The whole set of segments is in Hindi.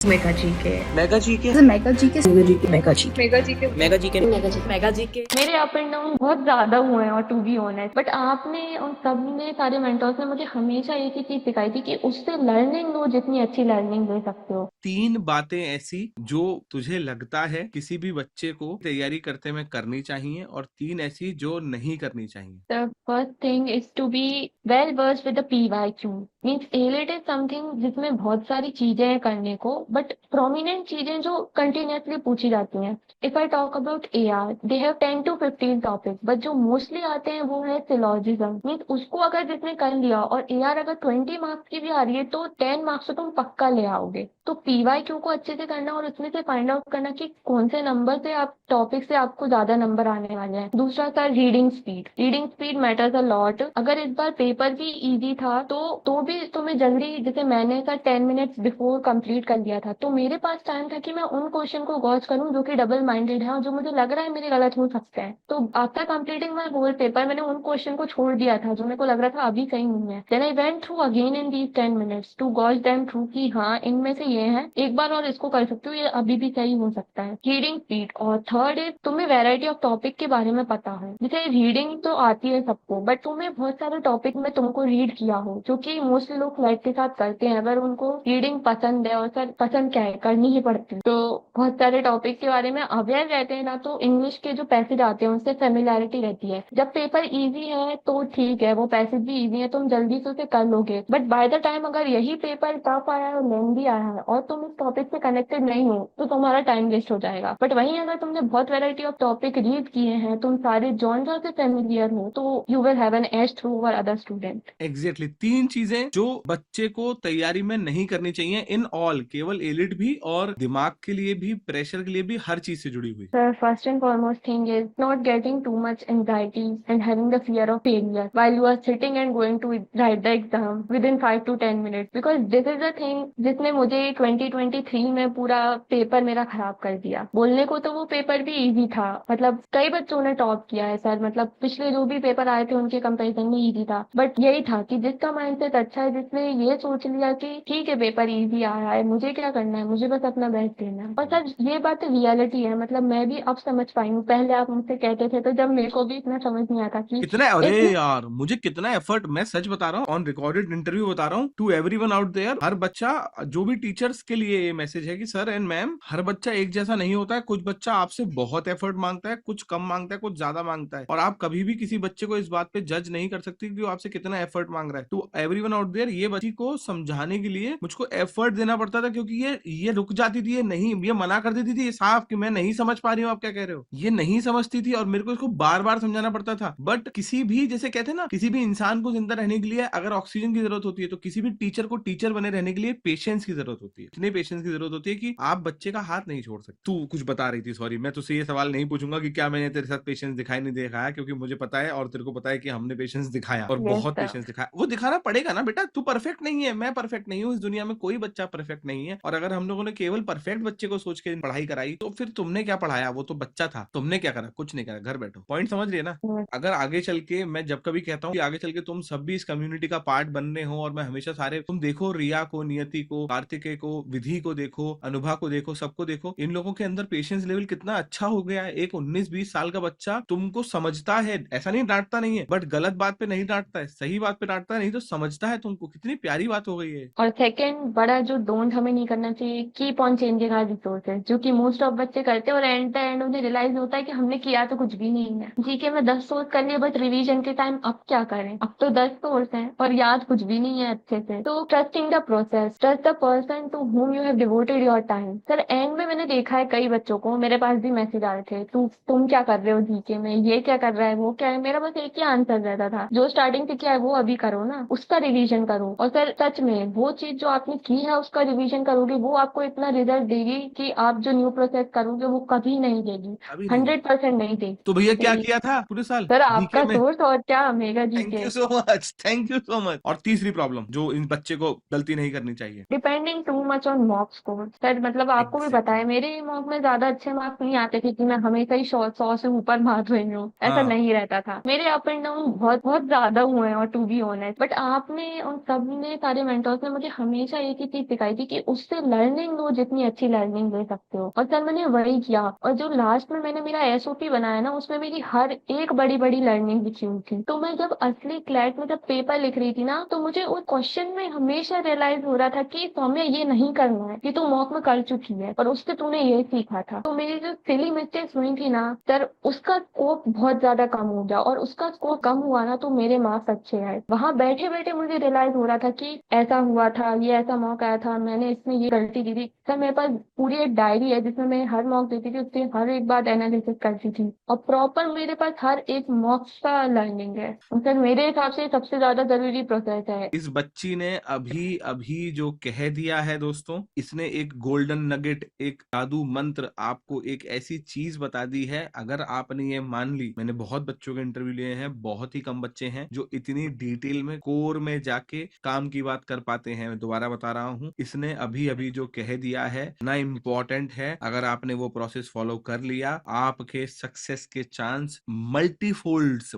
Mega GK mega GK mega GK mega GK mega GK mega GK mega GK mega GK मेरे अप एंड डाउन बहुत ज्यादा हुए हैं और टू बी ऑनेस्ट बट आपने उन सब ने सारे मेंटर्स ने मुझे हमेशा एक ही चीज सिखाई थी कि उससे लर्निंग लो जितनी अच्छी लर्निंग ले सकते हो। 3 बातें ऐसी जो तुझे लगता है किसी भी बच्चे को तैयारी करते में करनी चाहिए और 3 ऐसी जो नहीं करनी चाहिए। The first thing is to be well versed with the PYQ. Means A-Lit is something जिसमें बहुत सारी चीजें हैं करने को बट प्रोमिनेंट चीजें जो कंटिन्यूसली पूछी जाती हैं। If I talk about AR, they have 10 to 15 topics, but जो मोस्टली आते हैं वो है सिलोजिज्म। मीन्स उसको अगर जिसने कर लिया और AR अगर 20 मार्क्स की भी आ रही है तो 10 मार्क्स तो तुम पक्का ले आओगे। तो PYQ को अच्छे से करना और उसमें से फाइंड आउट करना कि कौन से नंबर से आप टॉपिक से आपको ज्यादा नंबर आने वाले हैं। दूसरा था reading speed matters a lot. अगर इस बार पेपर भी इजी था तो भी तुम्हें जल्दी, जैसे मैंने था 10 मिनट्स बिफोर कंप्लीट कर लिया था तो मेरे पास टाइम था कि मैं उन क्वेश्चन को गॉच करूं जो कि डबल माइंडेड है और जो मुझे लग रहा है मेरे गलत हो सकते हैं। तो after completing my whole paper मैंने उन क्वेश्चन को छोड़ दिया था जो मेरे को लग रहा था अभी सही नहीं है। Then I went through again in these 10 minutes to catch them through कि हाँ इनमें से ये है, एक बार और इसको कर सकते हो, ये अभी भी सही हो सकता है। Reading speed. और थर्ड इज तुम्हें वैरायटी ऑफ टॉपिक के बारे में पता है। जैसे रीडिंग तो आती है सबको बट तुम्हें बहुत सारे टॉपिक में तुमको रीड किया हो जो कि मोस्टली लोग फ्लैट के साथ करते हैं। अगर उनको रीडिंग पसंद है और सर पसंद क्या है करनी ही पड़ती है तो बहुत सारे टॉपिक के बारे में अवेयर रहते हैं ना। तो इंग्लिश के जो पैसेज आते हैं उनसे फेमिलैरिटी रहती है। जब पेपर इजी है तो ठीक है, वो पैसेज भी इजी है तुम जल्दी से उसे कर लोगे, बट बाय द टाइम अगर यही पेपर टफ आया है और लेंदी आया है और तुम इस टॉपिक से कनेक्टेड नहीं हो तो तुम्हारा टाइम वेस्ट हो जाएगा। बट वहीं अगर तुमने बहुत वैरायटी ऑफ टॉपिक रीड किए हैं, तुम सारे जॉनर से फेमिलियर हो तो you will have an edge through over other student. Exactly 3 चीजें जो बच्चे को तैयारी में नहीं करनी चाहिए इन ऑल, केवल एलिट भी और दिमाग के लिए भी, प्रेशर के लिए भी, हर चीज से जुड़ी हुई। The first and foremost thing is not getting too much anxiety and having the fear of failure while you are sitting and going to write the exam within 5 to 10 minutes, because this is the thing जिसने मुझे 2023 में पूरा पेपर मेरा खराब कर दिया। बोलने को तो वो पेपर भी इजी था, मतलब कई बच्चों ने टॉप किया है सर, मतलब पिछले जो भी पेपर आए थे उनके कंपैरिजन में इजी था। बट यही था कि जिसका माइंडसेट अच्छा है, जिसने ये सोच लिया कि ठीक है पेपर इजी आ रहा है, मुझे क्या करना है, मुझे बस अपना बेस्ट देना है। और सर ये बात रियलिटी है, मतलब मैं भी अब समझ पाई हूँ। पहले आप मुझसे कहते थे तो जब मेरे को भी इतना समझ नहीं आता कि कितना, अरे एक यार मुझे कितना एफर्ट, मैं सच बता रहा हूँ, ऑन रिकॉर्डेड इंटरव्यू बता रहा हूँ टू एवरीवन आउट देयर। हर बच्चा, जो भी टीचर्स के लिए ये मैसेज है कि सर एंड मैम, हर बच्चा एक जैसा नहीं होता है। कुछ बच्चा आपसे बहुत एफर्ट मांगता है, कुछ कम मांगता है, कुछ ज्यादा मांगता है, और आप कभी भी किसी बच्चे को इस बात पे जज नहीं कर सकती कि वो आपसे कितना एफर्ट मांग रहा है। टू एवरीवन आउट देयर, ये बच्ची को समझाने के लिए मुझको एफर्ट देना पड़ता था क्योंकि ये रुक जाती थी, ये मना कर देती थी ये साफ कि मैं नहीं समझ पा रही हूँ आप क्या कह रहे हो। ये नहीं समझती थी और मेरे को इसको बार बार समझाना पड़ता था। बट किसी भी, जैसे कहते हैं ना, किसी भी इंसान को जिंदा रहने के लिए अगर ऑक्सीजन की जरूरत होती है तो किसी भी टीचर को टीचर बने रहने के लिए पेशेंस की जरूरत होती है। इतने पेशेंस की जरूरत होती है कि आप बच्चे का हाथ नहीं छोड़ सकते। तू कुछ बता रही थी, सॉरी, मैं तुझसे ये सवाल नहीं पूछूंगा कि क्या मैंने तेरे साथ पेशेंस दिखाई नहीं दिखाया, क्योंकि मुझे पता है और तेरे को पता है कि हमने पेशेंस दिखाया और यस बहुत सर। पेशेंस दिखाया। वो दिखाना पड़ेगा ना बेटा, तू परफेक्ट नहीं है, मैं परफेक्ट नहीं हूँ, इस दुनिया में कोई बच्चा परफेक्ट नहीं है। और अगर हम लोगों ने केवल परफेक्ट बच्चे को सोच के पढ़ाई कराई तो फिर तुमने क्या पढ़ाया, वो तो बच्चा था, तुमने क्या करा, कुछ नहीं करा, घर बैठो। पॉइंट समझ रही है ना। अगर आगे चल के, मैं जब कभी कहता हूँ कि आगे चल के तुम सब भी इस कम्युनिटी का पार्ट बनने हो, और मैं हमेशा सारे, तुम देखो रिया को, नियति को, कार्तिकेय को, विधि को देखो, अनुभा को देखो, सबको देखो, इन लोगों के अंदर पेशेंस लेवल कितना अच्छा हो गया है। एक 19-20 साल का बच्चा तुमको समझता है, ऐसा नहीं डांटता नहीं है, बट गलत बात पे नहीं डांटता है, सही बात पे डांटता है, नहीं तो समझता है तुमको। कितनी प्यारी बात हो गई है। और सेकंड बड़ा जो डोंट हमें नहीं करना चाहिए, keep on changing our resources, जो कि मोस्ट ऑफ बच्चे करते हैं और एंड द एंड उन्हें रियलाइज होता है कि हमने किया तो कुछ भी नहीं है। जीके में 10 सोर्स कर लिए बट रिवीजन के टाइम अब क्या करें, अब तो 10 सोर्स हैं और याद कुछ भी नहीं है अच्छे से। तो trusting the process, trust the person to whom you have devoted your time. Sir end में मैंने देखा है कई बच्चों को, मेरे पास भी मैसेज आए थे, तुम क्या कर रहे हो जीके में, ये क्या कर रहा है, वो क्या है। मेरा बस एक ही आंसर रहता था, जो स्टार्टिंग से किया है वो अभी करो ना, उसका रिवीजन करो। और सर सच में वो चीज जो आपने की है उसका रिवीजन करोगे, वो आपको इतना रिजल्ट देगी कि आप जो न्यू प्रोसेस करोगे वो कभी नहीं देगी, अभी नहीं है। 100% नहीं देगी। तो भैया क्या किया था पूरे साल सर जीके आपका में? सोर्स और क्या, mega thank GK. You so much, thank you so much. और तीसरी प्रॉब्लम जो इन बच्चे को गलती नहीं करनी चाहिए, depending too much on mock score. Sir मतलब आपको भी पता एग्जैक्टली। है मेरे मॉक में ज्यादा अच्छे मार्क्स नहीं आते थे कि मैं हमेशा ही 100 से ऊपर मार रही हूँ, ऐसा हाँ, नहीं रहता था। मेरे अप एंड डाउन बहुत बहुत ज्यादा हुए हैं और टू बी ऑनेस्ट, बट आपने उन सब ने सारे मेंटर्स ने मुझे हमेशा एक ही चीज सिखाई थी कि उससे उससे लर्निंग लो जितनी अच्छी लर्निंग ले सकते हो। और सर मैंने वही किया, और जो लास्ट में मैंने मेरा एसओपी बनाया ना उसमें मेरी हर एक बड़ी बड़ी लर्निंग लिखी हुई थी। तो मैं जब असली क्लैट में जब पेपर लिख रही थी ना, तो मुझे उस क्वेश्चन में हमेशा रियलाइज हो रहा था कि सौम्या ये नहीं करना है, ये तू मॉक में कर चुकी है और उससे तूने ये सीखा था। तो मेरी जो सिली मिस्टेक्स हुई थी ना सर, उसका स्कोप बहुत ज्यादा कम हो गया, और उसका स्कोप कम हुआ ना तो मेरे मार्क्स अच्छे आए। वहां बैठे बैठे मुझे रियलाइज हो रहा था कि ऐसा हुआ था, ये ऐसा मॉक आया था, मैंने इसमें ये गलती की थी। सर मेरे पास पूरी एक डायरी है जिसमें मैं हर मॉक देती थी, उससे हर एक बात एनालिसिस करती थी, और प्रॉपर मेरे पास हर एक मॉक का लर्निंग है। और सर मेरे हिसाब से सबसे ज्यादा जरूरी प्रोसेस है। इस बच्ची ने अभी अभी जो कह दिया है दोस्तों, इसने एक गोल्डन नगेट, एक जादू मंत्र, आपको एक ऐसी चीज बता दी है। अगर आपने ये मान ली, मैंने बहुत बच्चों के इंटरव्यू लिए हैं, बहुत ही कम बच्चे हैं जो इतनी डिटेल में कोर में जाके काम की बात कर पाते हैं। मैं दोबारा बता रहा हूँ, इसने अभी अभी जो कह दिया है ना इम्पोर्टेंट है। अगर आपने वो प्रोसेस फॉलो कर लिया, आपके सक्सेस के चांस मल्टीफोल्ड्स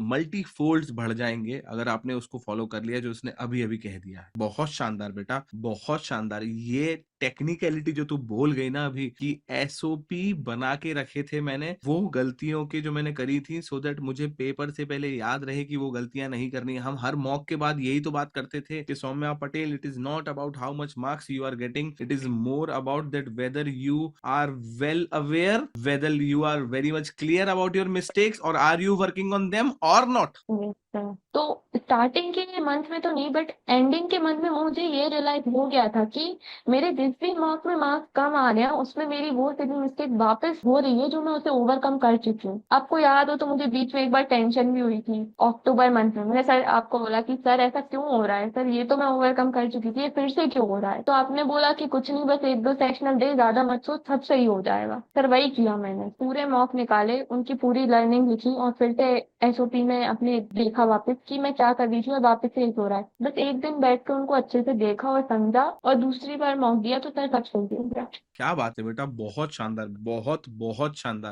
बढ़ जाएंगे अगर आपने उसको फॉलो कर लिया जो उसने अभी अभी कह दिया है। बहुत शानदार बेटा, बहुत शानदार। ये टेक्निकलिटी जो तू बोल गई ना अभी कि एसओपी बना के रखे थे मैंने, वो गलतियों के जो मैंने करी थी, सो दैट मुझे पेपर से पहले याद रहे कि वो गलतियां नहीं करनी। हम हर मॉक के बाद यही तो बात करते थे कि Saumya Patel, it is not about how much marks you are getting, it is more about that whether you are well aware, whether you are very much clear about your mistakes, और are you working on them और नॉट। Yes, sir. तो स्टार्टिंग के मंथ में तो नहीं, बट एंडिंग के मंथ में मुझे ये रियलाइज हो गया था कि मेरे जिस भी मार्क्स में मार्क्स कम आ रहे हैं उसमें मेरी वो सिली मिस्टेक वापस हो रही है जो मैं उसे ओवरकम कर चुकी हूँ। आपको याद हो तो मुझे बीच में एक बार टेंशन भी हुई थी अक्टूबर मंथ में। मैंने सर आपको बोला कि सर ऐसा क्यों हो रहा है, सर ये तो मैं ओवरकम कर चुकी थी, ये फिर से क्यों हो रहा है। तो आपने बोला कि कुछ नहीं, बस एक दो सेक्शनल डे, ज्यादा मत सोच, सब सही हो जाएगा। सर वही किया मैंने, पूरे मॉक निकाले, उनकी पूरी लर्निंग लिखी, और फिर से एसओपी में अपने देखा वापस कि मैं क्या कर रही थी और वापस से एक हो रहा है। बस एक दिन बैठ कर उनको अच्छे से देखा और समझा, और दूसरी बार मॉक दिया तो सर सब सही हो गया। क्या बात है बेटा, बहुत शानदार, बहुत बहुत शानदार।